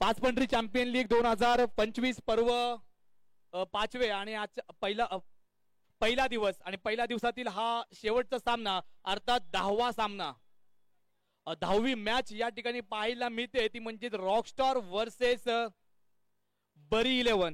पाचपंढरी champion league 2025 पर्व पाचवे आणि आज पहिला दिवस आणि पहिल्या दिवसातील हा शेवटचा सामना अर्थात 10वा सामना 10वी मॅच या ठिकाणी पाहायला मिळते ती म्हणजे रॉकस्टार वर्सेस बरी 11.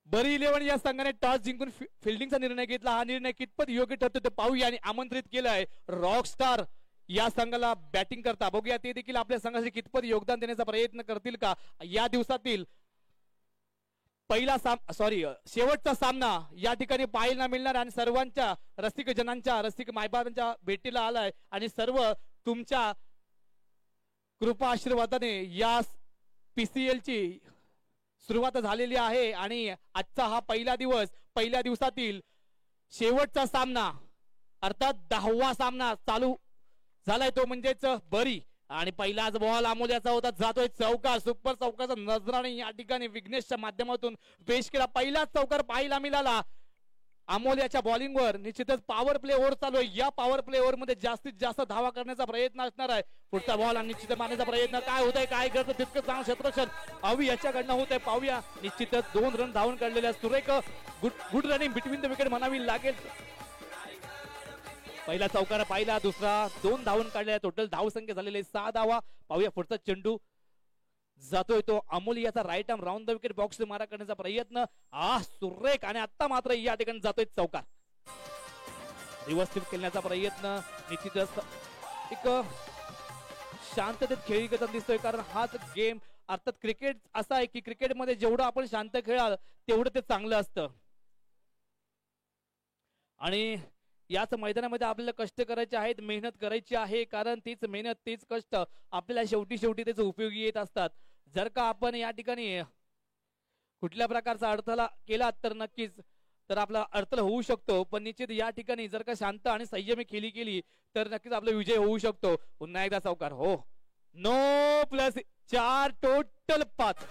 बरी 11 या संघाने टॉस जिंकून फिल्डिंगचा निर्णय घेतला. हा निर्णय कितपत योग्य ठरतो ते पाहूया आणि आमंत्रित केलंय रॉकस्टार या संघाला बॅटिंग करता. बघूया ते देखील आपल्या संघासाठी कितपत योगदान देण्याचा प्रयत्न करतील का. या दिवसातील शेवटचा सामना या ठिकाणी पाहायला मिळणार आणि सर्वांच्या रसिक मायबाबांच्या भेटीला आलाय आणि सर्व तुमच्या कृपा आशीर्वादाने या PCL ची सुरुवात झालेली आहे आणि आजचा हा पहिल्या दिवसातील शेवटचा सामना अर्थात 10वा सामना चालू झालाय तो म्हणजेच बरी आणि पहिलाच बॉल अमोल्याचा होता जातोय चौकार. सुपर चौकारचा नजराने या ठिकाणी विघ्नेशच्या माध्यमातून पेश केला. पहिलाच चौकार पाहायला मिळाला अमोल्याच्या बॉलिंगवर. निश्चितच पॉवर प्ले ओव्हर चालू आहे. या पॉवर प्ले ओव्हर मध्ये जास्तीत जास्त धावा करण्याचा प्रयत्न असणार आहे. पुढचा बॉल आणि निश्चित मारण्याचा प्रयत्न काय होत आहे काय करतं तितकं चांगलं क्षेत्ररक्षण अवी याच्याकडनं होत आहे. पाहूया. निश्चितच 2 रन धावून काढलेल्या सुरेख good running between the wicket म्हणावी लागेल. पहिला चौकार पाहिला दुसरा 2 धावून काढलेल्या टोटल धावसंख्या झालेले 6 धावा. पाहूया पुढचा चेंडू जातोय तो अमोलियाचा right arm round the wicket box मारा करण्याचा प्रयत्न सुरेख आणि आता मात्र या ठिकाणी जातोय चौकार. रिव्हर्स स्वीप खेळण्याचा प्रयत्न निश्चितच एक शांततेत खेळी करताना दिसतोय कारण हाच गेम अर्थात क्रिकेट असा आहे की क्रिकेटमध्ये जेवढं आपण शांत खेळाल तेवढं ते चांगलं असतं आणि याच मैदानामध्ये आपल्याला कष्ट करायचे आहेत मेहनत करायची आहे कारण तीच मेहनत तीच कष्ट आपल्याला शेवटी त्याचे उपयोगी येत असतात. जर का आपण या ठिकाणी कुठल्या प्रकारचा अडथळा केला तर नक्कीच तर आपला अडथळा होऊ शकतो पण निश्चित या ठिकाणी जर का शांत आणि संयमी खेळी केली तर नक्कीच आपला विजय होऊ शकतो. पुन्हा एकदा चौकार हो नो प्लस 4 टोटल 5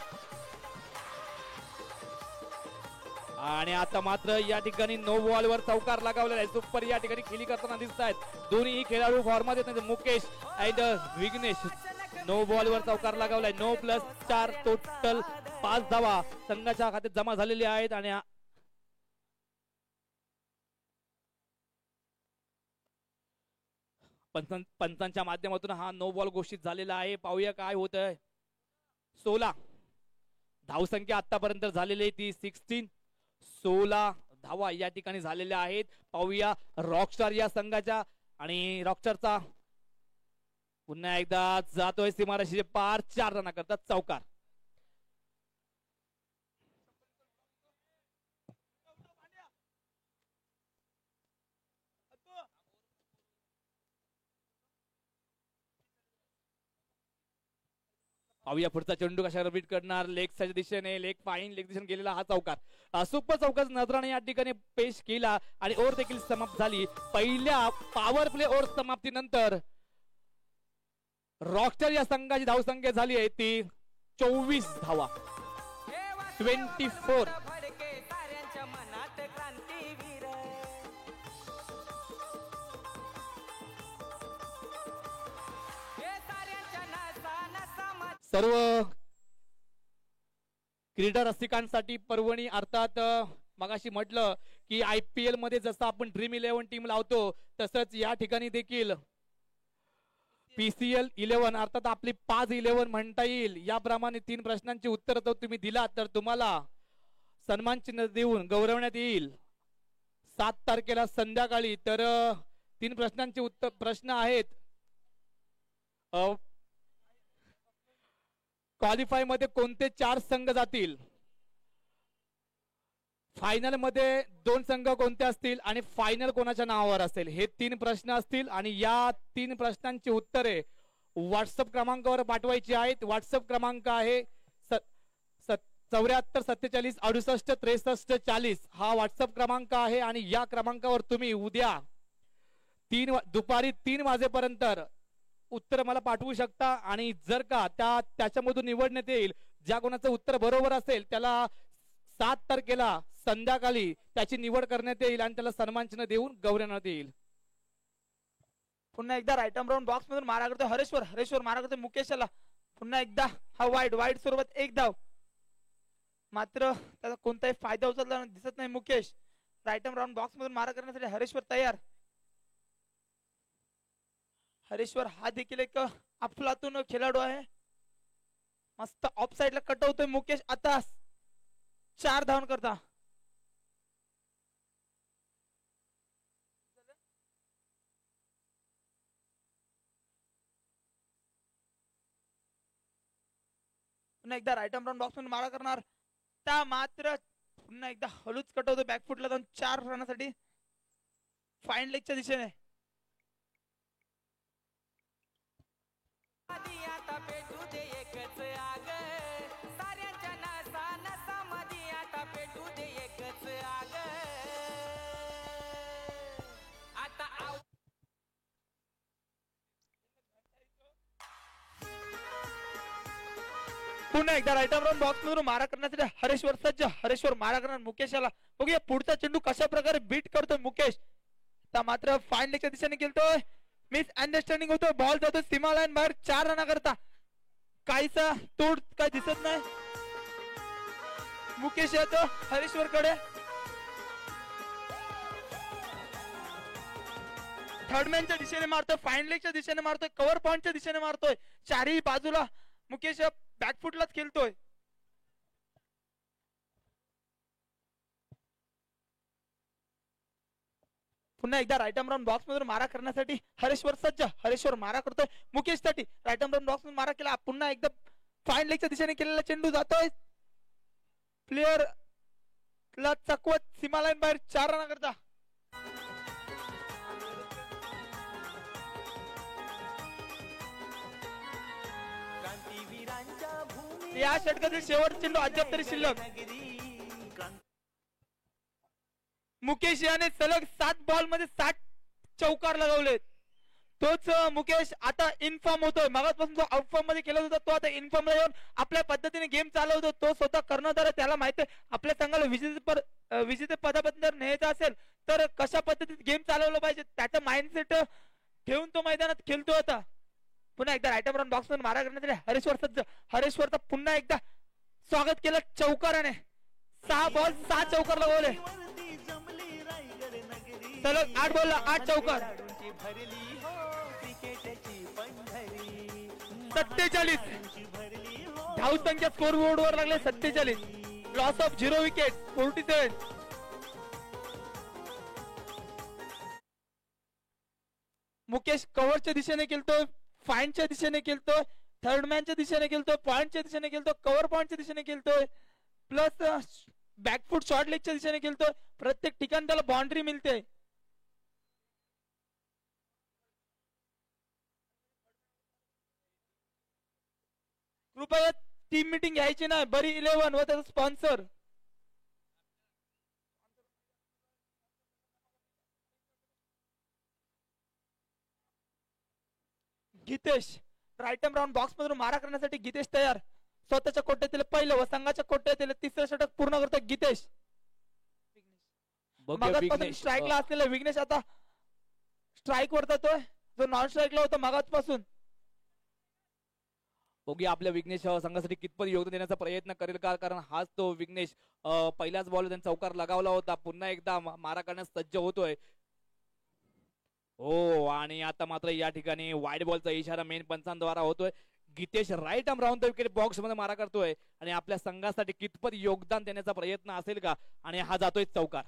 आणि आता मात्र या ठिकाणी नो बॉल वर चौकार लगावलेला आहे. सुपर या ठिकाणी खेळी करताना दिसत आहेत दोन्ही खेळाडू फॉर्मात येत नाही. Mukesh and Vighnesh no ball वर चौकार लगावलाय. नो प्लस 4 टोटल 5 धावा संघाच्या खात्यात जमा झालेल्या आहेत आणि पंचांच्या माध्यमातून हा नो बॉल घोषित झालेला आहे. पाहूया काय होत आहे. 16 धावसंख्या आतापर्यंत झालेली ती 16 धावा या ठिकाणी झालेल्या आहेत. पाहूया रॉकस्टार या संघाच्या आणि रॉकस्टारचा पुन्हा एकदा जातोय सीमारेषे पार 4 रन करतात चौकार. पाहूया पुढचा चेंडू कशा रिपीट करणार लेगच्या दिशेने लेग दिशेने गेलेला हा चौकार सुपर चौकार नजराने या ठिकाणी पेश केला आणि ओव्हर देखील समाप्त झाली. पहिल्या पॉवर प्ले ओव्हर समाप्तीनंतर रॉकस्टार या संघाची धावसंख्या झाली आहे ती 24 धावा 24. सर्व क्रीडा रसिकांसाठी पर्वणी अर्थात मगाशी म्हटलं की IPL मध्ये जसं आपण ड्रीम 11 टीम लावतो तसंच या ठिकाणी देखील PCL 11 अर्थात आपली 5-11 म्हणता येईल. याप्रमाणे 3 प्रश्नांची उत्तर जर तुम्ही दिलात तर तुम्हाला सन्मान चिन्ह देऊन गौरवण्यात येईल 7 तारखेला संध्याकाळी. तर 3 प्रश्नांचे उत्तर प्रश्न आहेत क्वालिफाय मध्ये कोणते 4 संघ जातील, फायनल मध्ये 2 संघ कोणते असतील आणि फायनल कोणाच्या नावावर असेल हे 3 प्रश्न असतील आणि या 3 प्रश्नांची उत्तरे व्हॉट्सअप क्रमांकावर पाठवायची आहेत. व्हॉट्सअप क्रमांक आहे 74 47 68 63 40 हा व्हॉट्सअप क्रमांक आहे आणि या क्रमांकावर तुम्ही उद्या दुपारी 3 वाजेपर्यंत उत्तर मला पाठवू शकता आणि जर का त्याच्यामधून निवडण्यात येईल, ज्या कोणाचं उत्तर बरोबर असेल त्याला 7 तारखेला संध्याकाळी त्याची निवड करण्यात येईल आणि त्याला सन्मान चिन्ह देऊन गौरवण्यात येईल. पुन्हा एकदा राईट आर्म राऊंड बॉक्स मधून मारा करतो हरेश्वर मारा करतो मुकेशला. पुन्हा एकदा हा वाईड सोबत एक धाव, मात्र त्याचा कोणताही फायदा उचलताना दिसत नाही Mukesh. Right arm round box मधून मारा करण्यासाठी हरेश्वर तयार. हरेश्वर हा देखील एक अफलातून खेळाडू आहे. मस्त ऑफ साइडला कट होतोय मुकेश. आता 4 धावन करता. पुन्हा एकदा राईट आर्म राऊंड बॉक्स मधून मारा करणार, त्या मात्र पुन्हा एकदा हळूच कट होतो बॅकफुटला जाऊन 4 रनासाठी फाईन लेगच्या दिशेने. पुन्हा एकदा राईट आर्म राऊंड बॉक्स मधून मारा करण्यासाठी हरेश्वर सज्ज. हरेश्वर मारा करणार मुकेशला. बघूया पुढचा चेंडू कशा प्रकारे बीट करतोय मुकेश. त्या मात्र फाईन लेगच्या दिशेने खेळतोय. मिस अंडरस्टँडिंग होतोय. बॉल जातो सीमा लाईन बाहेर 4 रना करता. काहीसा तोड काय दिसत नाही. मुकेश येतो हरेश्वर कडे. थर्डमॅनच्या दिशेने मारतोय, फाईन लेगच्या दिशेने मारतोय, कव्हर पॉइंटच्या दिशेने मारतोय. चारही बाजूला मुकेश बॅकफुटलाच खेळतोय. पुन्हा एकदा राईट आर्म राऊंड बॉक्स मधून मारा करण्यासाठी हरेश्वर सज्ज. हरेश्वर मारा करतोय मुकेश साठी. राईट आर्म राऊंड बॉक्स मधून मारा केला. पुन्हा एकदा फाईन लेगच्या दिशेने केलेला चेंडू जातोय प्लेयर ला चकवत सीमा लाईन बाहेर 4 रना करता. या षटकातील शेवट चेंडू अद्याप तरी शिल्लक. मुकेश याने सलग 7 बॉल मध्ये 60 चौकार लगावले. तोच मुकेश आता इनफॉर्म होतोय. मागासपासून जो आउटफॉर्म मध्ये केला होता तो आता इनफॉर्म ला येऊन आपल्या पद्धतीने गेम चालवतो. तो स्वतः कर्णधार, त्याला माहिती आहे आपल्या संघाला विजेते पदापर्यंत न्यायचं असेल तर कशा पद्धतीत गेम चालवलं पाहिजे, त्याचा माइंडसेट ठेवून तो मैदानात खेळतो. आता पुन्हा एकदा राईट आर्म राऊंड बॉक्स मधून मारा करण्यासाठी हरेश्वर सज्ज. हरेश्वरचा पुन्हा एकदा स्वागत केलं चौकाराने. 6 बॉल 6 चौकार लगवले. सलग 8 बॉल 8 चौकार. 47 धाव संख्या स्कोर बोर्ड वर लागले 47. Loss of 0 wicket 47. मुकेश कव्हरच्या दिशेने खेळतोय, फाईनच्या दिशेने खेळतोय, थर्ड मॅनच्या दिशेने खेळतोय, पॉइंटच्या दिशेने खेळतोय, कव्हर पॉइंटच्या दिशेने खेळतोय, प्लस बॅकफुट शॉर्ट लेगच्या दिशेने खेळतोय. प्रत्येक ठिकाणी त्याला बाउंड्री मिळते. कृपया टीम मीटिंग घ्यायची नाही. बरी 11 व त्याचा sponsor Geetesh. Right arm round box मधून मारा करण्यासाठी गीतेश तयार. स्वतःच्या कोट्यातील पहिलं व संघाच्या कोट्यातील 3रं षटक पूर्ण करतोय गीतेश. मागासपासून स्ट्राईकला असलेला विघ्नेश आता स्ट्राईक वर जातोय, जो नॉन स्ट्राईकला होता मागासपासून. बघूया आपल्या विघ्नेश संघासाठी कितपत योगदान देण्याचा प्रयत्न करेल का, कारण हाच तो विघ्नेश पहिल्याच बॉल त्यांनी चौकार लगावला होता. पुन्हा एकदा मारा करण्यास सज्ज होतोय. हो, आणि आता मात्र या ठिकाणी वाईड बॉलचा इशारा मेन पंचांद्वारा होतोय. Geetesh right arm round the wicket box मध्ये मारा करतोय आणि आपल्या संघासाठी कितपत योगदान देण्याचा प्रयत्न असेल का, आणि हा जातोय चौकार.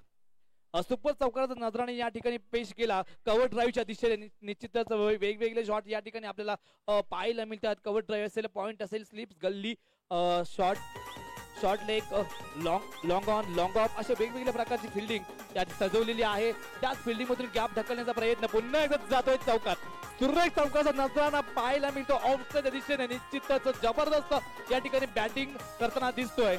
सुपर चौकाराचा नजराने या ठिकाणी पेश केला. कव्हर ड्राईव्हच्या दिशेने निश्चितच वेगवेगळे शॉट या ठिकाणी आपल्याला पाहायला मिळतात. कव्हर ड्राईव्ह असेल, पॉइंट असेल, स्लिप्स, गल्ली, short leg, long on, long of, अशा वेगवेगळ्या प्रकारची फिल्डिंग त्यात सजवलेली आहे. त्याच फिल्डिंग मधून गॅप ढकलण्याचा प्रयत्न पुन्हा एकदा जातोय चौकार. सुरेख चौकाचा नजराना पाहायला मिळतो. ऑफच्या दिशेने निश्चितच जबरदस्त या ठिकाणी बॅटिंग करताना दिसतोय.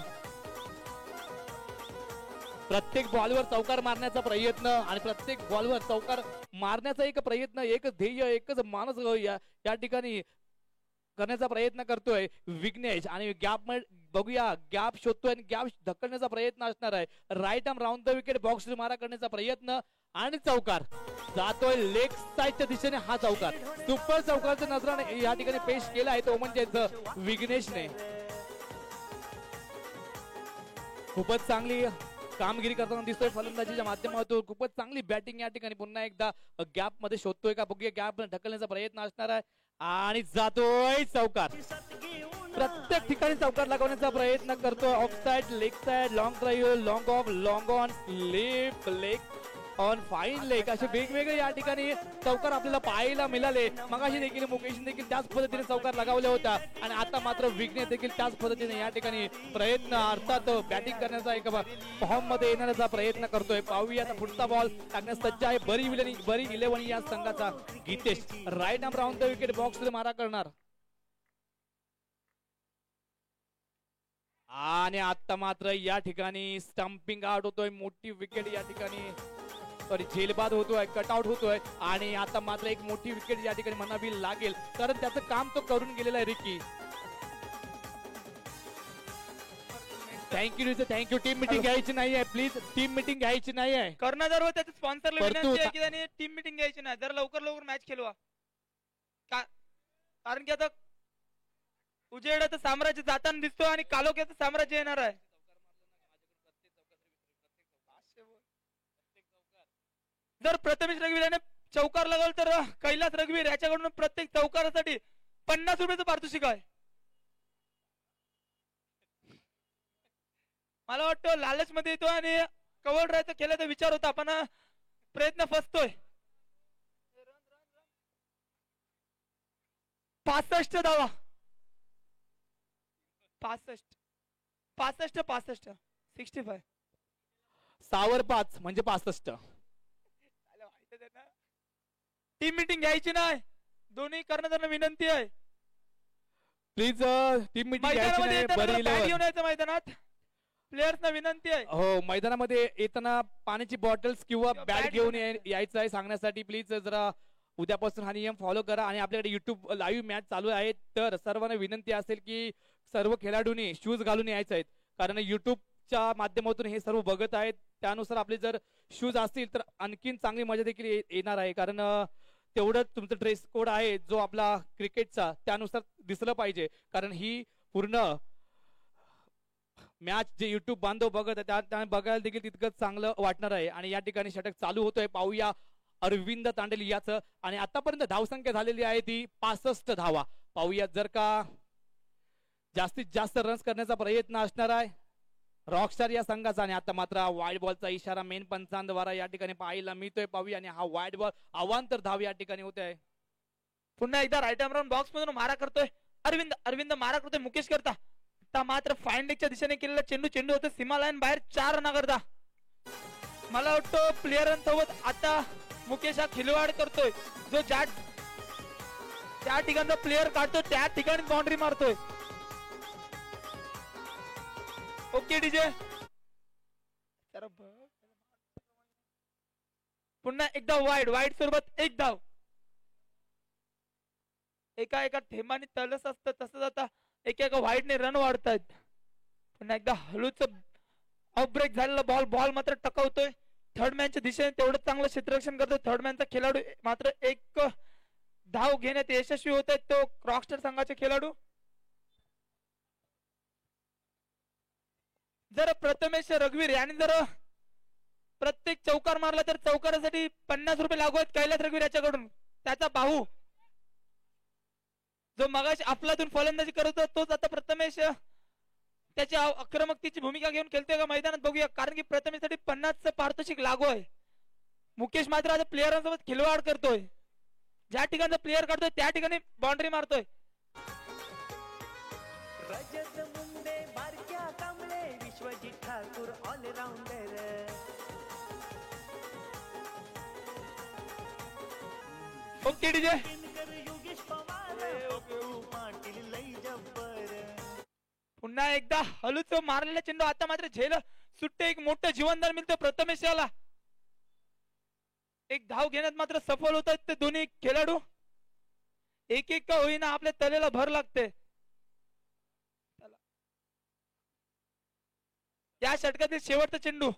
प्रत्येक बॉलवर चौकार मारण्याचा प्रयत्न आणि प्रत्येक बॉलवर चौकार मारण्याचा एक प्रयत्न, एक ध्येय, एकच माणूस या ठिकाणी करण्याचा प्रयत्न करतोय विघ्नेश. आणि गॅप बघूया, गॅप शोधतोय आणि गॅप ढकलण्याचा प्रयत्न असणार आहे. Right arm round the wicket, box मारा करण्याचा प्रयत्न आणि चौकार जातोय लेग साईडच्या दिशेने. हा चौकार सुपर चौकारचा नजराने या ठिकाणी पेश केला आहे तो म्हणजे विघ्नेशने. खूपच चांगली कामगिरी करताना दिसतोय फलंदाजीच्या माध्यमातून. खूपच चांगली बॅटिंग या ठिकाणी पुन्हा एकदा गॅप मध्ये शोधतोय का बघूया. गॅप ढकलण्याचा प्रयत्न असणार आहे आणि जातोय चौकार. प्रत्येक ठिकाणी चौकार लागवण्याचा प्रयत्न करतोय. Of side, leg side, long drive, long of, long on, slip, leg on, fine leg असे वेगवेगळे या ठिकाणी चौकार आपल्याला पाहायला मिळाले. मगाशी देखील मुकेश देखील त्याच पद्धतीने चौकार लगावला होता आणि आता मात्र विघ्नेश देखील त्याच पद्धतीने या ठिकाणी प्रयत्न अर्थात बॅटिंग करण्याचा एक फॉर्म मध्ये येण्याचा प्रयत्न करतोय. पाहूया आता पुढचा बॉल टाकण्यास सज्ज आहे बरी 11 या संघाचा Geetesh. Right arm round the wicket, box मारा करणार आणि आता मात्र या ठिकाणी स्टंपिंग आउट होतोय. मोठी विकेट या ठिकाणी सॉरी झेलबाद होतोय, कटआउट होतोय आणि आता मात्र एक मोठी विकेट या ठिकाणी म्हणावी लागेल कारण त्याचं काम तो करून गेलेला आहे रिकी. थँक्यू. टीम मिटिंग घ्यायची नाहीये प्लीज, टीम मिटिंग घ्यायची नाहीये. कर्णधार व त्याच्या स्पॉन्सरला विनंती आहे की त्यांनी टीम मिटिंग घ्यायची नाही, जरा लवकर मॅच खेळवा. कारण की आता उजेडाचं साम्राज्य जाताना दिसतो आणि कालोख्याचं साम्राज्य येणार आहे. जर प्रथमेश रघुवीर याने चौकार लगावल तर कैलास रघुवीर याच्याकडून प्रत्येक चौकारासाठी 50 रुपयाचं पारितोषिक आहे. मला वाटतं लालच मध्ये येतो आणि कव्हर राहायचा केल्याचा विचार होता पण प्रयत्न फसतोय. 65 धावा, 65 65 सावर 5 म्हणजे 65. टीम मिटिंग घ्यायची नाही, दोन्ही कर्णधारांना विनंती आहे प्लीज. टीम मिटिंग घ्यायची नाही. घेऊन यायचं मैदानात, प्लेयर्सना विनंती आहे. हो, मैदानामध्ये येताना पाण्याची बॉटल्स किंवा बॅट घेऊन यायचं आहे सांगण्यासाठी. प्लीज जरा उद्यापासून हा नियम फॉलो करा. आणि आपल्याकडे युट्यूब लाईव्ह मॅच चालू आहे तर सर्वांना विनंती असेल की सर्व खेळाडूंनी शूज घालून यायचे आहेत कारण युट्यूबच्या माध्यमातून हे सर्व बघत आहेत. त्यानुसार आपले जर शूज असतील तर आणखीन चांगली मजा देखील येणार आहे कारण तेवढं तुमचं ड्रेस कोड आहे जो आपला क्रिकेटचा त्यानुसार दिसलं पाहिजे कारण ही पूर्ण मॅच जे युट्यूब बांधव बघत आहे त्या बघायला देखील तितकंच चांगलं वाटणार आहे. आणि या ठिकाणी षटक चालू होतोय, पाहूया अरविंद तांडेल याचं. आणि आतापर्यंत धावसंख्या झालेली आहे ती 65 धावा. पाहूया जर का जास्तीत जास्त रन्स करण्याचा प्रयत्न असणार आहे रॉकस्टार या संघाचा. आणि आता मात्र वाईड बॉलचा इशारा मेन पंचांद्वारा या ठिकाणी पाहायला मिळतोय. पाहूया आणि हा वाईड बॉल अवांतर धाव या ठिकाणी होत आहे. पुन्हा एकदा राईट आर्म राऊंड बॉक्स मधून मारा करतोय अरविंद मारा करतोय मुकेश करता. आता मात्र फाईन लेगच्या दिशेने केलेला चेंडू होतो सीमा लाईन बाहेर 4 रन करता. मला वाटतं प्लेयरांसोबत आता मुकेश हा खिलवाड करतोय जो ज्या ठिकाणचा प्लेअर काढतो त्या ठिकाणी बाउंड्री मारतोय. Okay DJ. पुन्हा एकदा वाईड सोबत एक धाव. एका थेंबाने तलस असतं तसंच आता एका वाईडने रन वाढतायत. पुन्हा एकदा हळूच ऑफ ब्रेक झालेला बॉल मात्र टकावतोय. थर्ड मॅनच्या दिशेने तेवढं चांगलं क्षेत्ररक्षण करतोय. थर्ड मॅनचा खेळाडू मात्र एक धाव घेण्यात यशस्वी होत आहे तो रॉकस्टार संघाचे खेळाडू. जर प्रथमेश रघुवीर याने जर प्रत्येक चौकार मारला तर चौकारासाठी 50 रुपये लागू आहेत कैलास रघुवीर याच्याकडून. त्याचा भाऊ जो मगाशी अफलातून फलंदाजी करत होता तोच आता प्रथमेश त्याची आक्रमकतेची भूमिका घेऊन खेळतोय का मैदानात बघूया कारण की प्रथमेशसाठी 50चं पारितोषिक लागू आहे. मुकेश मात्र आता प्लेयरांसोबत खिलवाड करतोय. ज्या ठिकाणी प्लेयर काढतोय त्या ठिकाणी बाउंड्री मारतोय. Vishwajeet Thakur all-rounder. Okay DJ. पुन्हा एकदा हलूच मारलेला चेंडू आता मात्र झेल सुट्टे एक मोठं जीवनदान मिळतं प्रथमेश याला. एक धाव घेण्यात मात्र सफल होत आहेत ते दोन्ही खेळाडू. एक एक का होईना आपल्या तलेला भर लागते. या षटकातील शेवटचा चेंडू.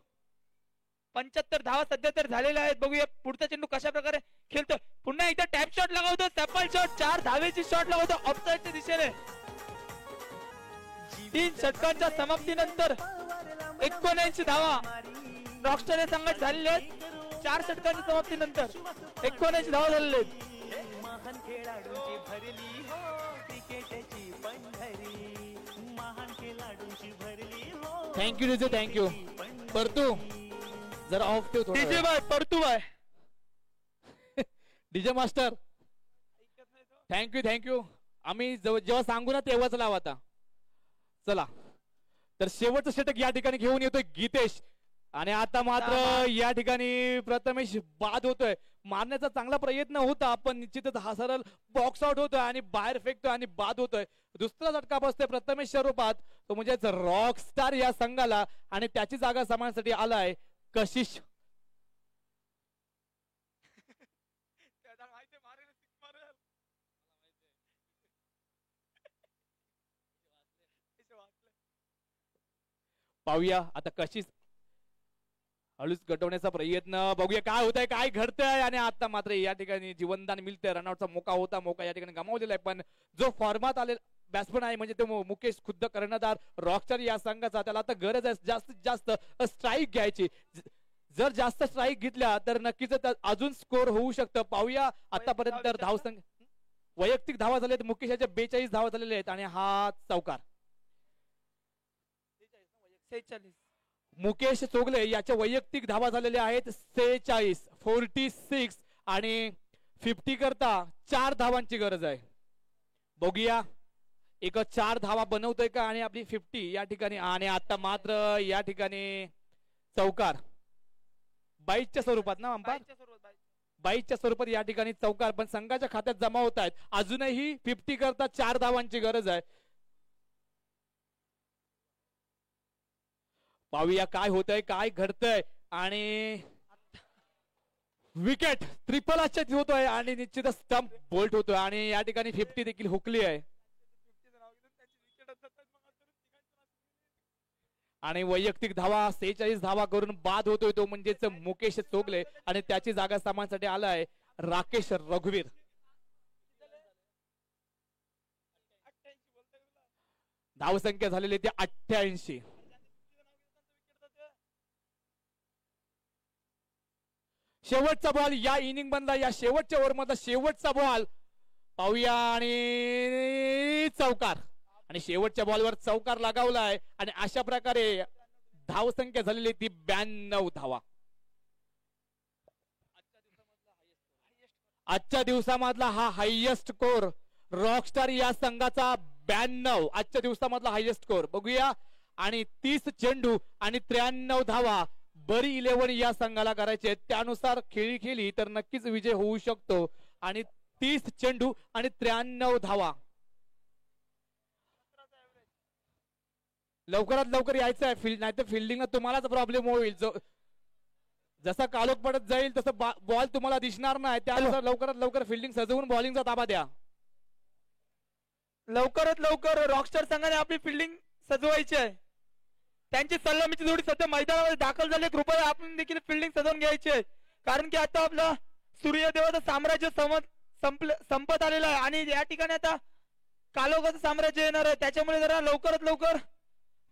75 धावा सध्या तर झालेल्या आहेत. बघूया पुढचा चेंडू कशा प्रकारे खेळतो. पुन्हा एकदा टॅप शॉट लगावतो. सॅपल शॉट 4 धावेची शॉट लगावतो ऑफसाईडच्या दिशेने. 3 षटकांच्या समाप्तीनंतर 79 धावा रॉकस्टार या संघात झालेल्या आहेत. 4 षटकांच्या समाप्तीनंतर 79 धावा झालेल्या आहेत. महान खेळाडूंची भरली हो क्रिकेटची पंढरी. महान खेळाडूंची भरली हो. Thank you DJ, thank you. परतू जरा ऑफ ठेव थोडा डीजे वेळ. बाय परतू बाय. DJ master thank you. आम्ही जेव्हा सांगू ना तेव्हाच लावा आता. चला तर शेवटचं षटक या ठिकाणी घेऊन येतोय गीतेश. आणि आता मात्र या ठिकाणी प्रथमेश बाद होतोय. मारण्याचा चांगला प्रयत्न होता पण निश्चितच हा सरळ बॉक्स आउट होतोय आणि बाहेर फेकतोय आणि बाद होतोय. दुसरा झटका बसतोय प्रथमेश स्वरूपात. तो म्हणजेच रॉकस्टार या संघाला आणि त्याची जागा सांभाळण्यासाठी आलाय कशिश. पाहूया आता कशिश हळूच गटवण्याचा प्रयत्न. बघूया काय होतंय काय घडतंय. आणि आता मात्र या ठिकाणी जीवनदान मिळतंय. रनआउटचा मोका या ठिकाणी गमावलेला आहे. पण जो फॉर्मात आलेला बॅट्समन आहे म्हणजे तो मुकेश खुद्द कर्णधार रॉकस्टार या संघाचा. त्याला आता गरज आहे जास्तीत जास्त स्ट्राईक घ्यायची. जर जास्त स्ट्राईक घेतल्या तर नक्कीच अजून स्कोर होऊ शकतं. पाहूया आतापर्यंत धावसंख्या वैयक्तिक धावा झालेत. मुकेशाच्या 42 धावा झालेल्या आहेत आणि हा चौकार. 46. मुकेश चोगले याच्या वैयक्तिक धावा झालेल्या आहेत 46 आणि 50 करता 4 धावांची गरज आहे. बघूया एक 4 धावा बनवतोय का आणि आपली 50 या ठिकाणी. आणि आता मात्र या ठिकाणी चौकार 22च्या स्वरूपात ना अंपायर. 22च्या स्वरूपात या ठिकाणी चौकार. पण संघाच्या खात्यात जमा होत आहेत. अजूनही 50 करता 4 धावांची गरज आहे. पाहूया काय होतंय काय घडतंय. आणि विकेट ट्रिपल आश्चर्य होतोय आणि निश्चितच स्टंप बोल्ट होतोय. आणि या ठिकाणी 50 देखील हुकली आहे. आणि वैयक्तिक धावा 46 धावा करून बाद होतोय तो म्हणजेच मुकेश चोगले. आणि त्याची जागा सामानसाठी आलाय राकेश रघुवीर. धावसंख्या झालेली ती 88. शेवटचा बॉल या इनिंग मधला या शेवटच्या ओव्हर मधला शेवटचा बॉल पाहूया. आणि चौकार. आणि शेवटच्या बॉलवर चौकार लगावलाय. आणि अशा प्रकारे धावसंख्या झालेली ती 92 धावा. आजच्या दिवसामधला हा हायएस्ट स्कोर रॉकस्टार या संघाचा 92. आजच्या दिवसामधला हायएस्ट स्कोर बघूया. आणि 30 चेंडू आणि 93 धावा बरी 11 या संघाला करायचे. त्यानुसार खेळी केली तर नक्कीच विजय होऊ शकतो. आणि 30 चेंडू आणि 93 धावा. लवकरात लवकर यायचं आहे. नाही तर फिल्डिंगला तुम्हालाच प्रॉब्लेम होईल. जसा कालोख पडत जाईल तसं बॉल तुम्हाला दिसणार नाही. त्यानुसार लवकरात लवकर फिल्डिंग सजवून बॉलिंगचा ताबा द्या. लवकरात लवकर रॉकस्टार संघाने आपली फिल्डिंग सजवायची आहे. त्यांची सलामीची जोडी सध्या मैदानामध्ये दाखल झाली. कृपया आपण देखील फिल्डिंग सजवून घ्यायची आहे. कारण की आता आपलं सूर्यदेवाचं साम्राज्य संपत आलेलं आहे. आणि या ठिकाणी आता कालोखाचं साम्राज्य येणार आहे. त्याच्यामुळे जरा लवकरात लवकर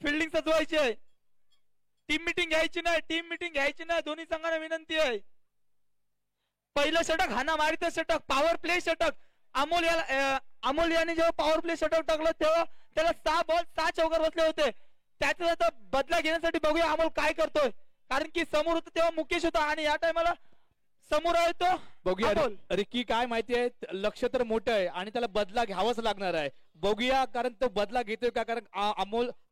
फिल्डिंग सजवायची आहे. टीम मिटिंग घ्यायची नाही. दोन्ही संघांना विनंती आहे. पहिलं षटक हाणामारीचं षटक पॉवर प्ले षटक. अमोल याने जेव्हा पॉवर प्ले षटक टाकलं तेव्हा त्याला 6 बॉल 6 चौकार बसले होते. त्याचा आता बदला घेण्यासाठी बघूया अमोल काय करतोय. कारण की समोर होतं तेव्हा मुकेश होता आणि या टायमाला समोर आहे तो बघूया. रिकी काय माहितीये लक्ष तर मोठं आहे आणि त्याला बदला घ्यावाच लागणार आहे. बघूया कारण तो बदला घेतोय का. कारण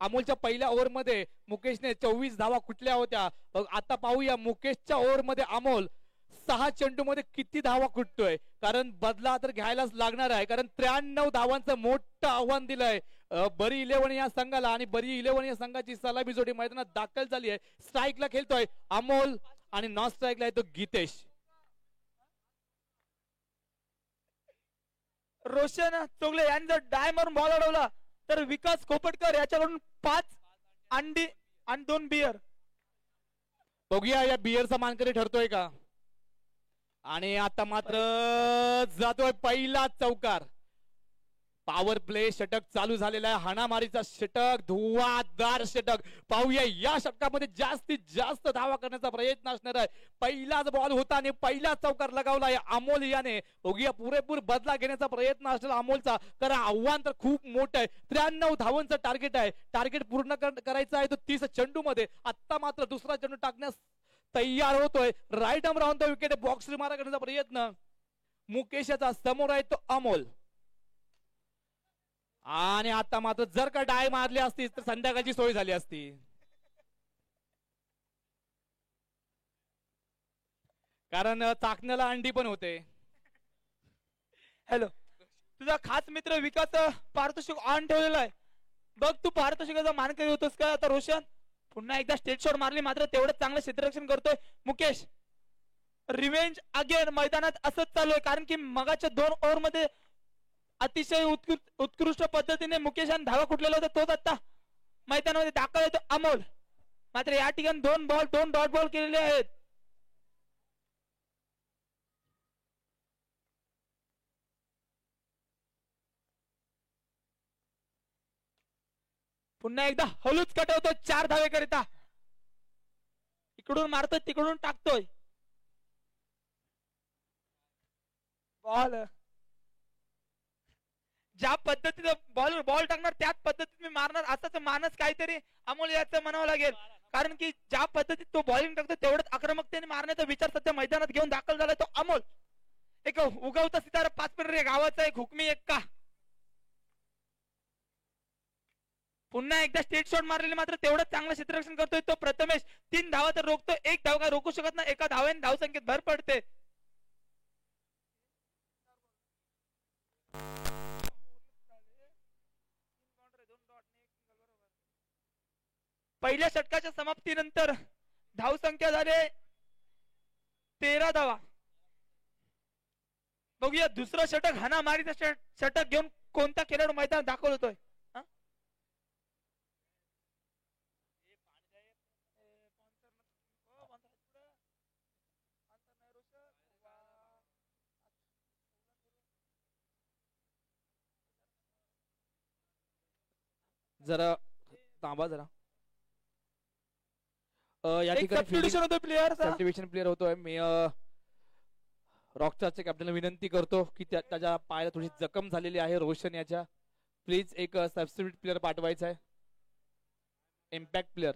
अमोलच्या पहिल्या ओव्हर मध्ये मुकेशने 24 धावा कुठल्या होत्या. आता पाहूया मुकेशच्या ओव्हर मध्ये अमोल 6 चेंडू मध्ये किती धावा कुटतोय. कारण बदला तर घ्यायलाच लागणार आहे. कारण 93 धावांचं मोठं आव्हान दिलंय बरी इलेव्हन या संघाला आणि बरी इलेव्हन या संघाची सलामी जोडी मैदानात दाखल झाली आहे. स्ट्राईकला खेळतोय अमोल आणि नॉन स्ट्राईकला येतो गीतेश. रोशन चोगले यांनी जर डाय मारून बॉल अडवला तर विकास खोपटकर याच्याकडून 5 अंडी आणि 2 बियर. बघूया या बियरचा मानकरी ठरतोय का. आणि आता मात्र जातोय पहिला चौकार. पॉवर प्ले षटक चालू झालेला आहे. हाणामारीचा षटक, धुवाधार षटक. पाहूया या षटकामध्ये जास्तीत जास्त धावा करण्याचा प्रयत्न असणार आहे. पहिलाच बॉल होता आणि पहिला चौकार लगावला आहे अमोल याने. बघूया पुरेपूर बदला घेण्याचा प्रयत्न असलेला अमोलचा. कारण आव्हान तर खूप मोठं आहे. 93 धावांचं टार्गेट आहे. टार्गेट पूर्ण करायचं आहे तो 30 चेंडू मध्ये. आता मात्र दुसरा चेंडू टाकण्यास तयार होतोय. राईट आर्म राहून तो विकेट बॉक्स मारा करण्याचा प्रयत्न मुकेशचा. समोर आहे तो अमोल. आणि आता मात्र जर का डाय मारली असती तर संध्याकाळची सोय झाली असती. कारण चाकण्याला अंडी पण होते. हॅलो, तुझा खास मित्र विकास पारितोषिक ऑन ठेवलेला आहे. बघ तू पारितोषिकाचा मानकरी होतोस का आता. रोशन पुन्हा एकदा स्टेट शॉट मारली मात्र तेवढं चांगलं क्षेत्ररक्षण करतोय मुकेश. रिवेंज अगेन मैदानात असंच चालू आहे. कारण की मगाच्या 2 ओव्हर मध्ये अतिशय उत्कृष्ट पद्धतीने मुकेशाने धावा कुठलेला होता तोच आता मैदानामध्ये दाखल होतो अमोल. मात्र या ठिकाणी 2 बॉल 2 डॉट बॉल केलेले आहेत. पुन्हा एकदा हलूच कटवतो 4 धावे करिता. इकडून मारतोय तिकडून टाकतोय बॉल. ज्या पद्धतीने बॉल टाकणार त्याच पद्धतीने मी मारणार असाच मानस काहीतरी अमोल याचं म्हणावं लागेल. कारण की ज्या पद्धतीत तो बॉलिंग टाकतो तेवढंच आक्रमकतेने मारण्याचा विचार सध्या मैदानात घेऊन दाखल झालाय तो अमोल. एक उगवता सितारा 5 मिनिट गावाचा एक हुकमी एक्का. पुन्हा एकदा स्टेट शॉट मारलेले मात्र तेवढंच चांगलं क्षेत्ररक्षण करतोय तो प्रथमेश. 3 धावा तर रोखतो. 1 धाव काय रोखू शकत नाही. एका धावेने धावसंख्येत भर पडते. पहिल्या षटकाच्या समाप्तीनंतर धावसंख्या झाले 13 धावा. बघूया दुसरं षटक हाणामारीचं षटक घेऊन कोणता खेळाडू मैदानात दाखल होतोय. जरा थांबा जरा. या ठिकाणी सबस्टिट्यूशन होतोय प्लेअर. सबस्टिट्यूशन प्लेअर होतोय. मी रॉकस्टारच्या कॅप्टनला विनंती करतो की त्याच्या पायाला थोडी जखम झालेली आहे रोशन याच्या. प्लीज एक सबस्टिट्यूट प्लेअर पाठवायचा आहे. Impact player.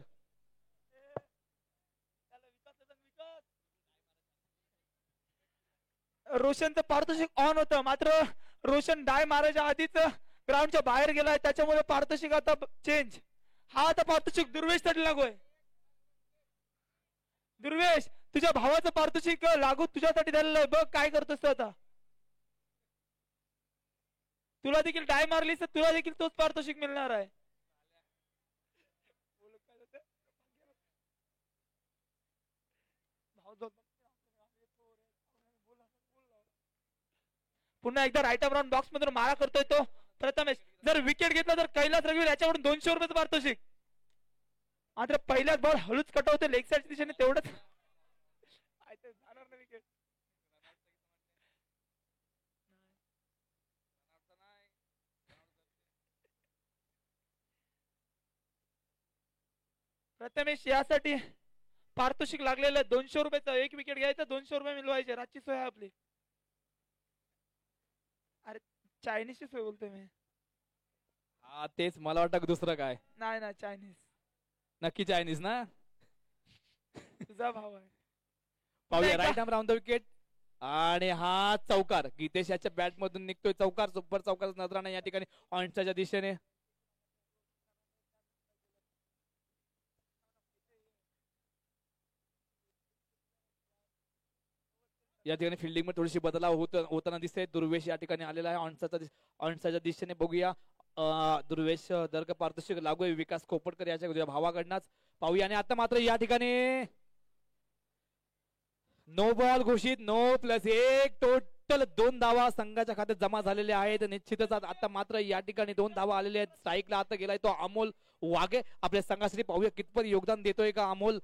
रोशनचं पारितोषिक ऑन होतं मात्र रोशन डाय मारायच्या आधीच ग्राउंडच्या बाहेर गेलाय. त्याच्यामुळे पारितोषिक आता चेंज. हा आता पारितोषिक दुर्वेश साठी लागूय. दुर्वेश तुझ्या भावाचं पारितोषिक लागू तुझ्यासाठी झालेलं आहे. बघ काय करतोस तू आता. तुला देखील डाय मारलीस तर तुला देखील तोच पारितोषिक मिळणार आहे. पुन्हा एकदा राईट आर्म राऊंड बॉक्स मधून मारा करतोय तो प्रथमेश. जर विकेट घेतला तर कैलास रघुवीर याच्याकडून 200 रुपयाचं पारितोषिक. मात्र पहिल्याच बॉल हळूच कटवते लेग साईडच्या दिशेने तेवढंच विकेट. प्रथमेश यासाठी पारितोषिक लागलेलं 200 रुपयाचं. 1 विकेट घ्यायचं 200 रुपये मिळवायचे. रातची सोय आहे आपली. अरे चायनीजची सोय बोलतोय मी. हा तेच मला वाटतं दुसरं काय. नाही ना चायनीज. नक्की चायनीज ना. तुझा भाव आहे. पाहूया right arm round the wicket. आणि हा चौकार गीतेश याच्या बॅट मधून निघतोय. चौकार सुपर चौकार नजराने या ठिकाणी ऑनच्या दिशेने. या ठिकाणी फिल्डिंग मध्ये थोडीशी बदलाव होताना दिसते. दुर्वेश या ठिकाणी आलेला आहे ऑनच्या दिशेने. बघूया दुर्वेश दर्ग पारितोषिक लागू आहे विकास कोपटकर याच्या भावाकडनंच पाहूया. आणि आता मात्र या ठिकाणी नो बॉल घोषित, नो प्लस एक, टोटल 2 धावा संघाच्या खात्यात जमा झालेले आहेत. निश्चितच आता मात्र या ठिकाणी 2 धावा आलेले आहेत. स्ट्राईकला आता गेलाय तो अमोल वाघे आपल्या संघासाठी. पाहूया कितपत योगदान देतोय का अमोल.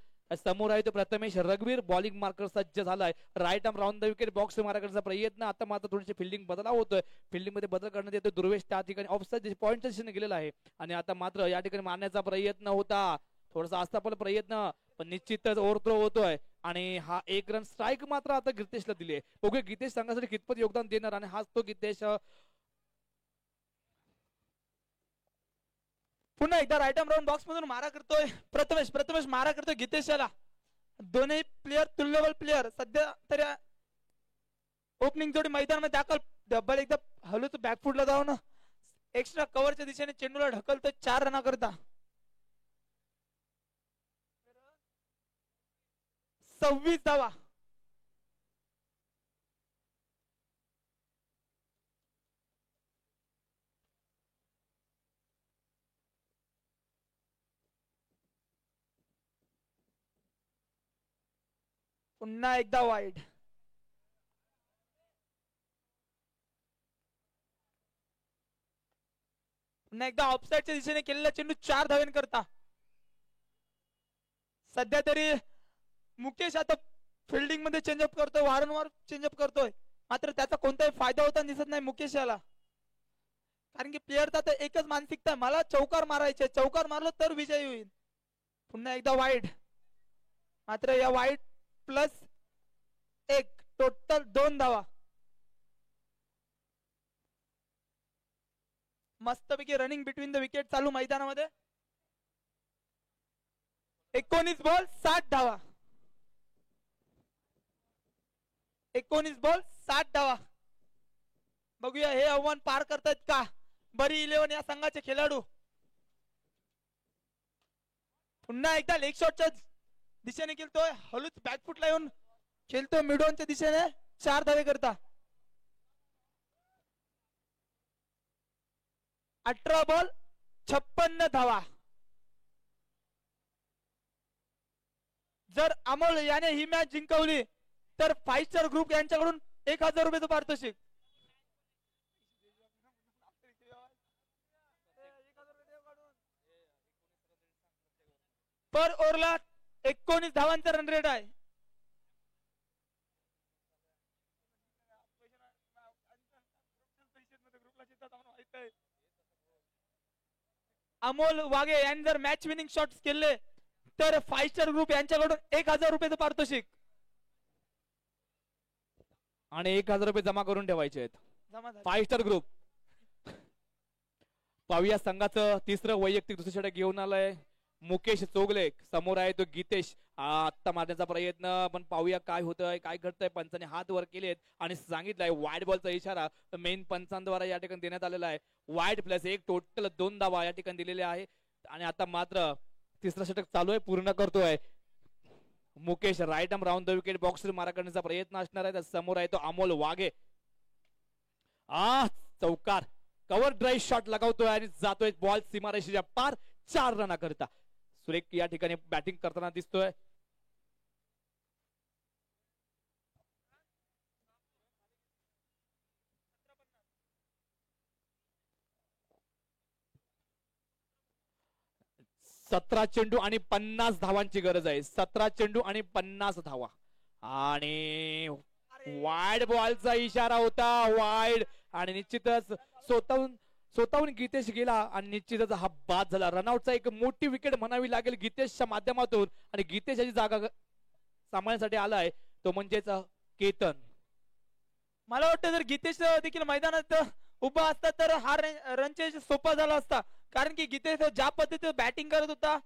समोर आहे तो प्रथमेश रघुवीर बॉलिंग मार्कर सज्ज झालाय. Right arm round the wicket बॉक्स मारायचा प्रयत्न. आता मात्र थोडीशी फिल्डिंग बदलाव होतोय. फिल्डिंग मध्ये बदल करण्यात येतो. दुर्वेश त्या ठिकाणी ऑफसाईड पॉईंटच्या दिशेने गेलेला आहे. आणि आता मात्र या ठिकाणी मारण्याचा प्रयत्न होता, थोडासा अस्तापल प्रयत्न, पण निश्चितच ओव्हरथ्रो होतोय. आणि हा 1 रन स्ट्राईक मात्र आता गितेशला दिली आहे. बघूया गितेश संघासाठी कितपत योगदान देणार. आणि हाच तो गितेश पुन्हा एकदा राईट आर्म राऊंड बॉक्स मधून मारा करतोय प्रथमेश मारा करतोय गितेशला. दोन्ही प्लेयर तुल्यबल प्लेयर सध्या तरी ओपनिंग जोडी मैदानामध्ये दाखल. डबल एकदा हलवतो बॅकफुटला जाऊन एक्स्ट्रा कव्हरच्या दिशेने चेंडूला ढकलतोय 4 रना करता. 26 धावा. पुन्हा एकदा वाईड. पुन्हा एकदा ऑफसाईडच्या दिशेने केलेला चेंडू 4 धावेंकरता. सध्या तरी मुकेश आता फिल्डिंग मध्ये चेंजअप करतोय, वारंवार चेंजअप करतोय, मात्र त्याचा कोणताही फायदा होताना दिसत नाही मुकेश याला. कारण की प्लेअरचा आता एकच मानसिकता आहे, मला चौकार मारायचे, चौकार मारलो तर विजयी होईल. पुन्हा एकदा वाईड. मात्र या वाईड प्लस 1 टोटल 2 धावा. मस्तपैकी रनिंग बिटवीन द विकेट चालू मैदानामध्ये. 19 बॉल 60 धावा. 19 बॉल 60 धावा. बघूया हे आव्हान पार करतायत का बरी 11 या संघाचे खेळाडू. पुन्हा एकदा लेग शॉटच्या दिशेने खेळतोय, हलूच बॅकफुटला येऊन खेळतोय मिडऑनच्या दिशेने 4 धावे करता. 18 बॉल 56 धावा. जर अमोल याने ही मॅच जिंकवली तर 5 स्टार ग्रुप यांच्याकडून 1000 रुपयाचं पारितोषिक. पर ओव्हरला 19 धावांचा रन रेट आहे. अमोल वाघे यांनी जर मॅच विनिंग शॉट्स केले तर 5 स्टार ग्रुप यांच्याकडून 1000 रुपयाचं पारितोषिक आणि 1000 रुपये जमा करून ठेवायचे आहेत. 5 स्टार ग्रुप. पाहूया संघाचं तिसरं वैयक्तिक दुसरी षटक घेऊन आलंय मुकेश चोगले. समोर आहे तो गितेश. आत्ता मारण्याचा प्रयत्न, पण पाहूया काय होतंय, काय घडतंय. पंचाने हात वर केलेत आणि सांगितलंय वाईड बॉलचा इशारा मेन पंचांद्वारा या ठिकाणी देण्यात आलेला आहे. वाईड प्लस 1 टोटल 2 धावा या ठिकाणी दिलेल्या आहे. आणि आता मात्र तिसरं षटक चालू आहे, पूर्ण करतोय Mukesh. Right arm round the wicket box मारा करण्याचा प्रयत्न असणार आहे. समोर आहे तो अमोल वाघे. चौकार कव्हर ड्राईव्ह शॉट लगावतोय आणि जातोय बॉल सीमारेषेच्या पार 4 रना करता. सुरेख या ठिकाणी बॅटिंग करताना दिसतोय. सतरा चेंडू आणि 50 धावांची गरज आहे. 17 चेंडू आणि 50 धावा. आणि वाईड बॉलचा इशारा होता, वाईड. आणि निश्चितच स्वतःहून गितेश गेला आणि निश्चितच हा बाद झाला. रनआउटचा एक मोठी विकेट म्हणावी लागेल गितेशच्या माध्यमातून. आणि गितेश याची जागा सांभाळण्यासाठी आलाय तो म्हणजेच केतन. मला वाटतं जर गितेश देखील मैदानात उभा असता तर हा रनचे सोपा झाला असता. कारण की गितेश ज्या पद्धतीने बॅटिंग करत होता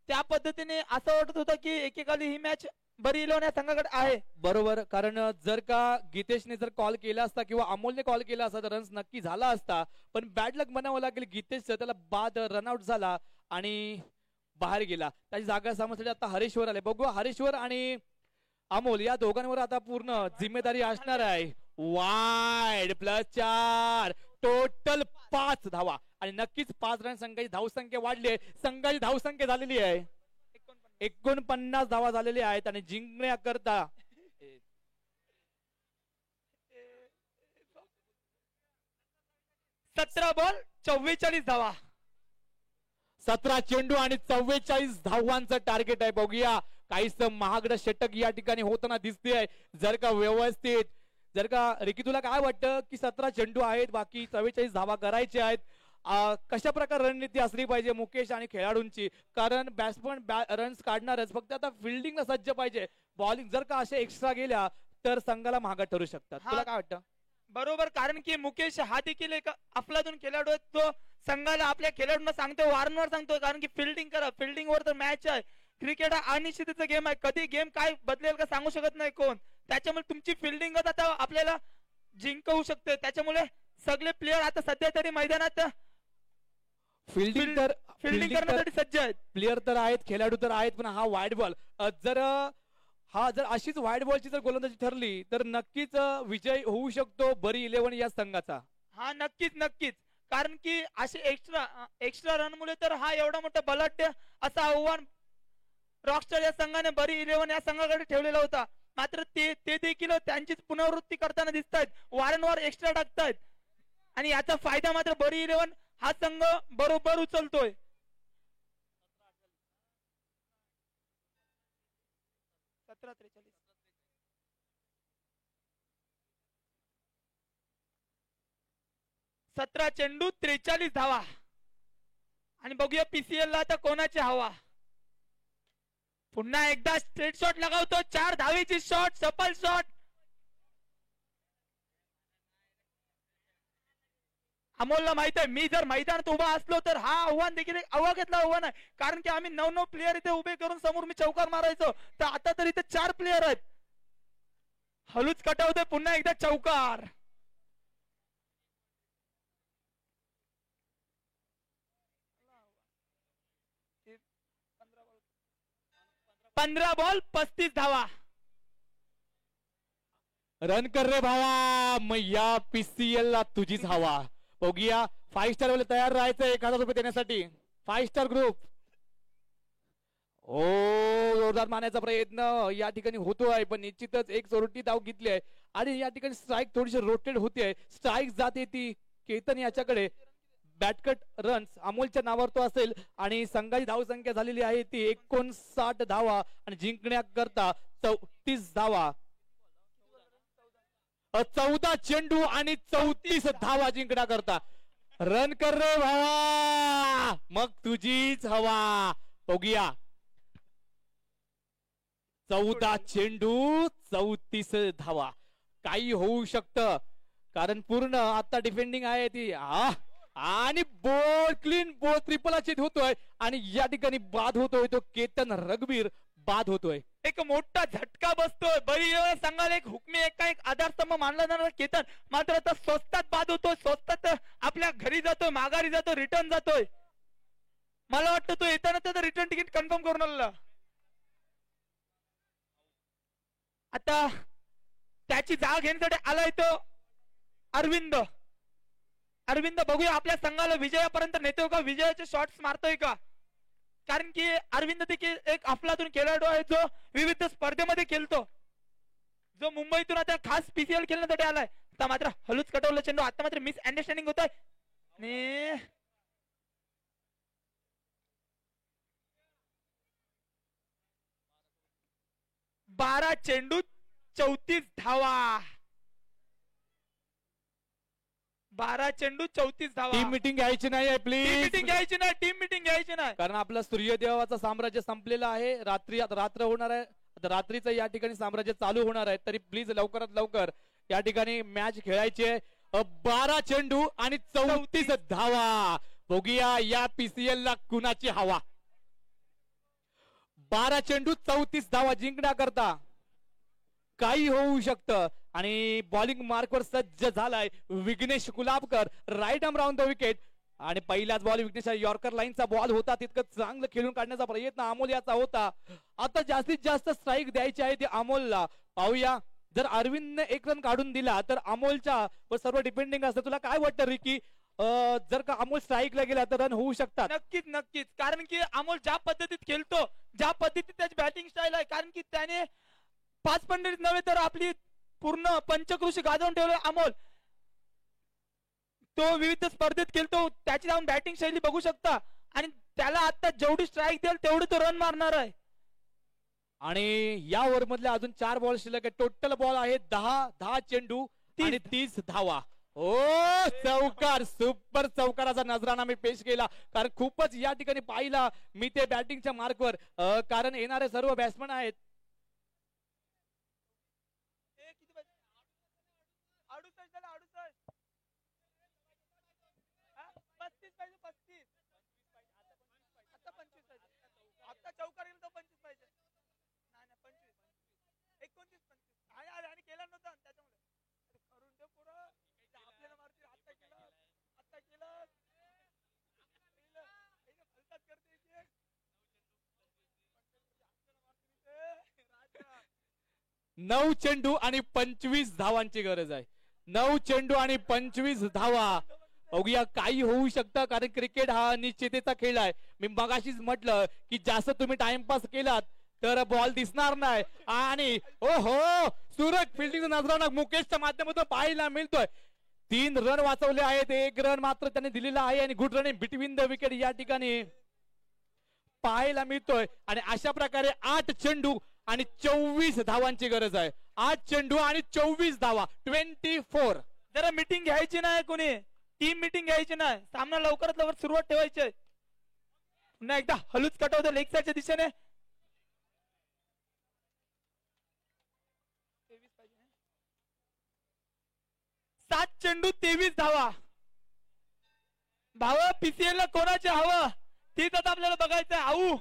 त्या पद्धतीने असं वाटत होतं की एकेकाली ही मॅच बरी 11 या संघाकडे आहे. बरोबर, कारण जर का गितेशने जर कॉल केला असता किंवा अमोलने कॉल केला असता तर रन्स नक्की झाला असता. पण बॅड लक म्हणावं लागेल गितेश, त्याला बाद रनआउट झाला आणि बाहेर गेला. त्याची जागा सांभाळण्यासाठी आता हरेश्वर आले. बघू हरेश्वर आणि अमोल या दोघांवर आता पूर्ण जिम्मेदारी असणार आहे. वाईड प्लस 4 टोटल 5 धावा. आणि नक्कीच 5 रन संघाची धावसंख्या वाढली आहे. संघाची धावसंख्या झालेली आहे 49 धावा झालेल्या आहेत आणि जिंकण्याकरता 17 बॉल 44 धावा. 17 चेंडू आणि 44 धावांचं टार्गेट आहे. बघूया काहीच महागडं षटक या ठिकाणी होताना दिसते. जर का व्यवस्थित जर का रिकी तुला काय वाटतं की 17 चेंडू आहेत बाकी 44 धावा करायचे आहेत, कशा प्रकारे रणनीती असली पाहिजे मुकेश आणि खेळाडूंची? कारण बॅट्समन रन्स काढणारच, फक्त आता फिल्डिंगला सज्ज पाहिजे. बॉलिंग जर का असे एक्स्ट्रा गेल्या तर संघाला महागात ठरू शकतात. तुला काय वाटतं? बरोबर, कारण की मुकेश हा देखील एक अफलातून खेळाडू आहे. तो संघाला आपल्या खेळाडूंना सांगतो, वारंवार सांगतो, कारण की फिल्डिंग करा. फिल्डिंग वर तर मॅच आहे. क्रिकेट हा अनिश्चिततेचा गेम आहे. कधी गेम काय बदलेल का सांगू शकत नाही कोण. त्याच्यामुळे तुमची फिल्डिंगच आता आपल्याला जिंकवू शकते. त्याच्यामुळे सगळे प्लेयर आता सध्या तरी मैदानात फिल्डिंग करण्यासाठी सज्ज आहेत. प्लेयर तर आहेत, खेळाडू तर आहेत, पण हा वाईड बॉल जर अशीच वाईड बॉलची जर गोलंदाजी ठरली तर नक्कीच विजय होऊ शकतो बरी 11 या संघाचा. हा नक्कीच कारण की असे एक्स्ट्रा रन मुळे तर हा एवढा मोठा बलाढ्य असा आव्हान रॉकस्टार या संघाने बरी 11 या संघाकडे ठेवलेला होता. मात्र ते देखील त्यांचीच पुनरावृत्ती करताना दिसत आहेत. वारंवार एक्स्ट्रा टाकतायत आणि याचा फायदा मात्र बरी 11 हा संघ बरोबर उचलतोय. सतरा चेंडू 43 धावा. आणि बघूया पीसीएल ला आता कोणाची हवा. पुन्हा एकदा स्ट्रेट शॉट लगावतो. 4 धावेची शॉट, सफल शॉट. अमोलला माहित आहे मी जर मैदानात उभा असलो तर हा आव्हान देखील एक अवागतलं आव्हान आहे. कारण की आम्ही 9 प्लेयर इथे उभे करून समोर मी चौकार मारायचो, तर आता तर इथे 4 प्लेयर आहेत. हलूच कटावतोय पुन्हा एकदा चौकार. 15 बॉल 35 धावा. रन कर रे भावा, मग या पीसीएल ला तुझीच हवा. बघूया 5 स्टार वाले तयार राहायचं 1000 रुपये देण्यासाठी. 5 स्टार ग्रुप जोरदार मारण्याचा प्रयत्न या ठिकाणी होतोय, पण निश्चितच एक सोरटी धाव घेतली आहे आणि या ठिकाणी स्ट्राईक थोडीशी रोटेट होते. स्ट्राईक जाते ती केतन याच्याकडे. बॅटकट रन्स अमोलच्या नावावर तो असेल आणि संघाची धाव संख्या झालेली आहे ती 59 धावा आणि जिंकण्याकरता 34 धावा. 14 चेंडू आणि 34 धावा जिंकण्याकरता. रन कर रे भावा, मग तुझीच हवा. बघूया 14 चेंडू 34 धावा. काही होऊ शकतं कारण पूर्ण आता डिफेंडिंग आहे ती. आणि बॉल क्लीन बॉल ट्रिपल अचित होतोय आणि या ठिकाणी बाद होतोय तो केतन रघुवीर बाद होतोय. एक मोठा झटका बसतोय. बरी संघाला एक हुकमी एक आधारस्तंभ मानला जाणारा केतन मात्र आता स्वस्तात बाद होतोय. स्वस्तात आपल्या घरी जातोय, माघारी जातोय, रिटर्न जातोय. मला वाटतं तो येताना त्याचं रिटर्न तिकीट कन्फर्म करून आलेला. आता त्याची जागा घेण्यासाठी आलाय तो अरविंद. बघूया आपल्या संघाला विजयापर्यंत नेतोय का, विजयाचे शॉट्स मारतोय का. कारण की अरविंद देखील एक अफलातून खेळाडू आहे जो विविध स्पर्धेमध्ये खेळतो, जो मुंबईतून आता खास पीसीएल खेळण्यासाठी आलाय. आता मात्र हलूच कटवलं चेंडू. आता मात्र मिस अंडरस्टँडिंग होत आहे. 12 चेंडू 34 धावा. 12 चेंडू 34 धावा. टीम मीटिंग घ्यायची नाही प्लीज. टीम मीटिंग घ्यायची नाही कारण आपलं सूर्यदेवाचं साम्राज्य संपलेलं आहे. रात्र होणार आहे. रात्रीचं या ठिकाणी साम्राज्य चालू होणार आहे. तरी प्लीज लवकरात लवकर या ठिकाणी मॅच खेळायची आहे. 12 चेंडू आणि 34 धावा. बघूया या पीसीएल ला कुणाची हवा. 12 चेंडू 34 धावा जिंकण्याकरता काही होऊ शकतं. आणि बॉलिंग मार्कवर सज्ज झालाय Vighnesh Kulabkar. Right arm round the wicket. आणि पहिल्याच बॉल विघ्नेश यॉर्कर लाईनचा बॉल होता, तितकं चांगलं खेळून काढण्याचा प्रयत्न अमोल याचा होता. आता जास्तीत जास्त स्ट्राईक द्यायची आहे ती अमोलला. पाहूया जर अरविंदने 1 रन काढून दिला तर अमोलच्या सर्व डिपेंडिंग असतं. तुला काय वाटतं रिकी, जर का अमोल स्ट्राईकला गेला तर रन होऊ शकतात. नक्कीच नक्कीच, कारण की अमोल ज्या पद्धतीत खेळतो, ज्या पद्धतीत त्याची बॅटिंग स्टाईल आहे, कारण की त्याने 5 पंडित नव्हे तर आपली पूर्ण पंचकृषी गाजवून ठेवलं अमोल. तो विविध स्पर्धेत खेळतो, त्याची जाऊन बॅटिंग शैली बघू शकता आणि त्याला आता जेवढी स्ट्राईक देईल तेवढी तो रन मारणार आहे. आणि या ओव्हर मधले अजून 4 बॉल शिल्लक आहे. टोटल बॉल आहे 10 चेंडू आणि 30 धावा. ओ चौकार, सुपर चौकाराचा नजराणा मी पेश केला, कारण खूपच या ठिकाणी पाहिला मी ते बॅटिंगच्या मार्कवर, कारण येणारे सर्व बॅट्समन आहेत. चौकार गेला तो 25 पाहिजे. नाही नाही 25 29 25 आणि केला नव्हता त्याच्यामुळे करून दे पुरं आपल्याला मारते. आता केलं फलतात करते इथे. 9 चेंडू आणि 25 धावांची गरज आहे. 9 चेंडू आणि 25 धावा. बघूया काही होऊ शकतं, कारण क्रिकेट हा निश्चिततेचा खेळ आहे. मी मगाशीच म्हटलं की जास्त तुम्ही टाइमपास केलात तर बॉल दिसणार नाही. आणि ओहो, सुरत फिल्डिंग नजराणा मुकेशच्या माध्यमातून पाहायला मिळतोय. 3 रन वाचवले आहेत, 1 रन मात्र त्याने दिलेला आहे आणि good run between the wicket या ठिकाणी पाहायला मिळतोय. आणि अशा प्रकारे 8 चेंडू आणि 24 धावांची गरज आहे. 8 चेंडू आणि 24 धावा, 24. जरा मीटिंग घ्यायची नाही, कोणी टीम मीटिंग घ्यायची नाही, सामना लवकरात लवकर सुरुवात ठेवायची. पुन्हा एकदा हलूच कटवतो लेग साईडच्या दिशेने. 7 चेंडू 23 धावा. भावा पीसीएल ला कोणाचे हवं तीच आता आपल्याला बघायचं आहे. आऊ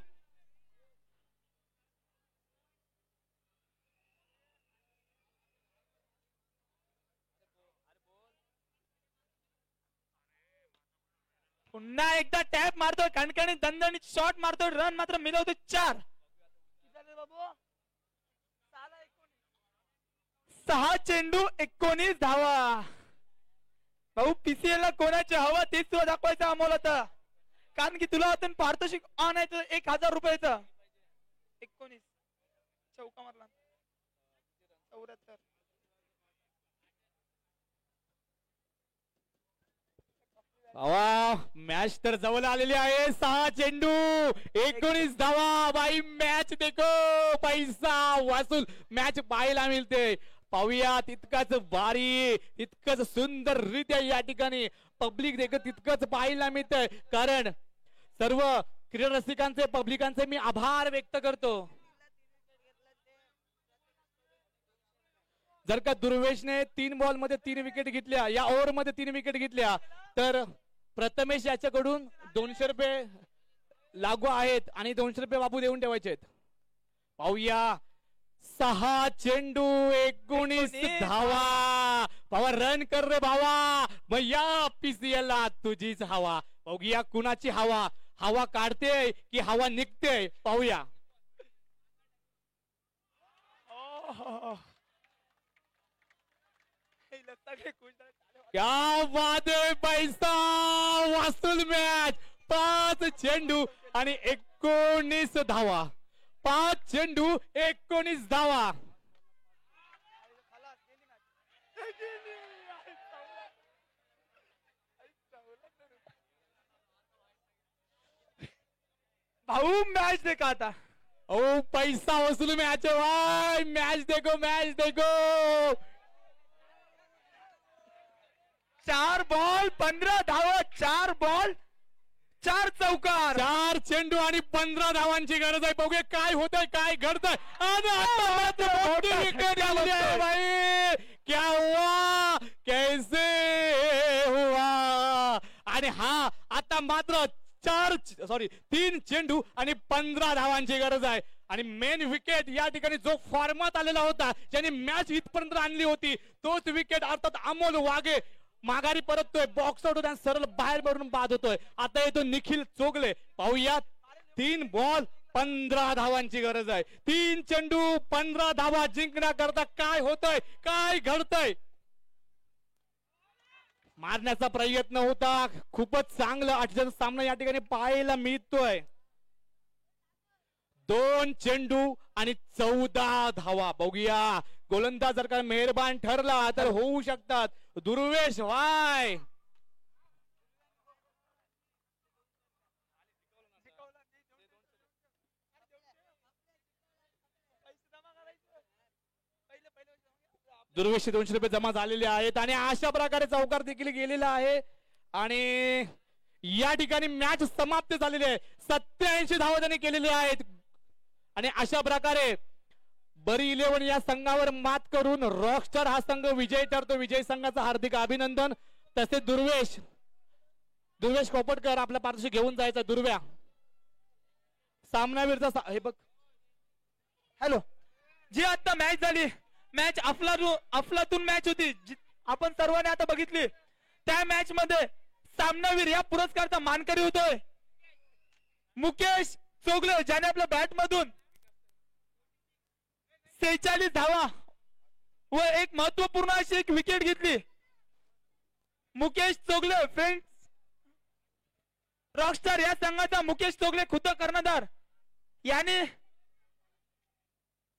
पुन्हा एकदा टॅप मारतोय, कणकणी दणदणीत शॉट मारतोय, रन मात्र मिळवतोय 4. 6 चेंडू 19 धावा. भाऊ पीसीएल ला कोणाचे हवं तेच तुला दाखवायचं अमोल आता, कारण की तुला आता पारितोषिक ऑन आहे 1000 रुपयाचं. 19 चौका मारला 74. मॅच तर जवळ आलेली आहे. 6 चेंडू 19 धावा. बाई मॅच देखो, पैसा वसूल मॅच पाहायला मिळते. पाहूया तितकाच भारी, तितकंच सुंदर रित्या या ठिकाणी पब्लिक देखील तितकंच पाहायला मिळतंय. कारण सर्व क्रीडा रसिकांचे, पब्लिकांचे मी आभार व्यक्त करतो. जर का दुर्वेशने 3 बॉल मध्ये 3 विकेट घेतल्या, या ओव्हर मध्ये 3 विकेट घेतल्या, तर प्रथमेश याच्याकडून 200 रुपये लागू आहेत आणि 200 रुपये बाबू देऊन ठेवायचे आहेत. पाहूया 6 चेंडू 19 धावा. भावा रन कर रे भावा, मग या पीसीएल ला तुझीच हवा. बघूया कुणाची हवा, हवा काढते की हवा निघते, पाहूया. क्या बात है, पैसा वसूल मॅच. 5 चेंडू आणि 19 धावा. 5 चेंडू 19 धावा. भाऊ मॅच देखा आता. ओ पैसा वसूल मॅच है भाई. मॅच देखो, मॅच देखो. 4 बॉल 15 धावा. 4 बॉल 4 चौकार. 4 चेंडू आणि 15 धावांची गरज आहे. बघूया काय होतंय, काय घडतंय. आणि आता मात्र मोठी विकेट आली आहे भाई. क्या हुआ, कैसे हुआ. आणि हा आता मात्र 3 चेंडू आणि 15 धावांची गरज आहे. आणि मेन विकेट या ठिकाणी जो फॉर्मात आलेला होता, ज्याने मॅच इथपर्यंत आणली होती, तोच विकेट अर्थात अमोल वाघे माघारी परततोय. बॉक्स आउट होता, सरळ बाहेर पडून बाद होतोय. आता येतो निखिल चोगले. पाहूयात 3 बॉल 15 धावांची गरज आहे. 3 चेंडू 15 धावा जिंकण्याकरता काय होतंय, काय घडतंय. मारण्याचा प्रयत्न होता. खूपच चांगलं अडचण सामना या ठिकाणी पाहायला मिळतोय. 2 चेंडू आणि 14 धावा. बघूया गोलंदाज जर का मेहरबान ठरला तर होऊ शकतात. दुर्वेश वाय दुर्वेशचे 200 रुपये जमा झालेले आहेत आणि अशा प्रकारे चौकार देखील गेलेला आहे आणि या ठिकाणी मॅच समाप्त झालेली आहे. 87 धावा त्यांनी केलेले आहेत आणि अशा प्रकारे बरी 11 या संघावर मात करून रॉकस्टार हा संघ विजयी ठरतो. विजयी संघाचं हार्दिक अभिनंदन. तसेच दुर्वेश कोपटकर आपल्या पारशी घेऊन जायचा. दुर्व्या सामनावीरचा हे बघ. हॅलो, जी आता मॅच झाली, मॅच अफलातून मॅच होती, आपण सर्वांनी आता बघितली. त्या मॅच मध्ये सामनावीर या पुरस्काराचा मानकरी होतोय मुकेश चोगले, ज्याने आपल्या बॅट मधून 46 धावा व एक महत्वपूर्ण अशी एक विकेट घेतली. मुकेश चोगले फ्रेंड्स, रॉकस्टार या संघाचा मुकेश चोगले खुद्द कर्णधार याने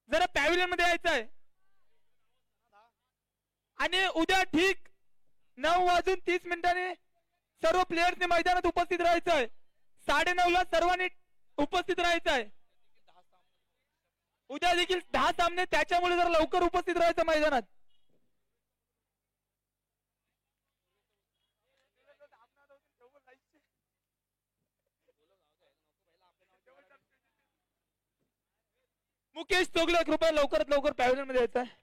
जरा पॅव्हिलियन मध्ये यायचं आहे आणि उद्या ठीक 9:30 सर्व प्लेयर्सने मैदानात उपस्थित राहायचं आहे. 9:30 सर्वांनी उपस्थित राहायचं आहे. उद्या देखील 10 सामने, त्याच्यामुळे जरा लवकर उपस्थित राहायचं मैदानात. मुकेश चोगले कृपया लवकरात लवकर पॅव्हिलियन मध्ये यायचं आहे.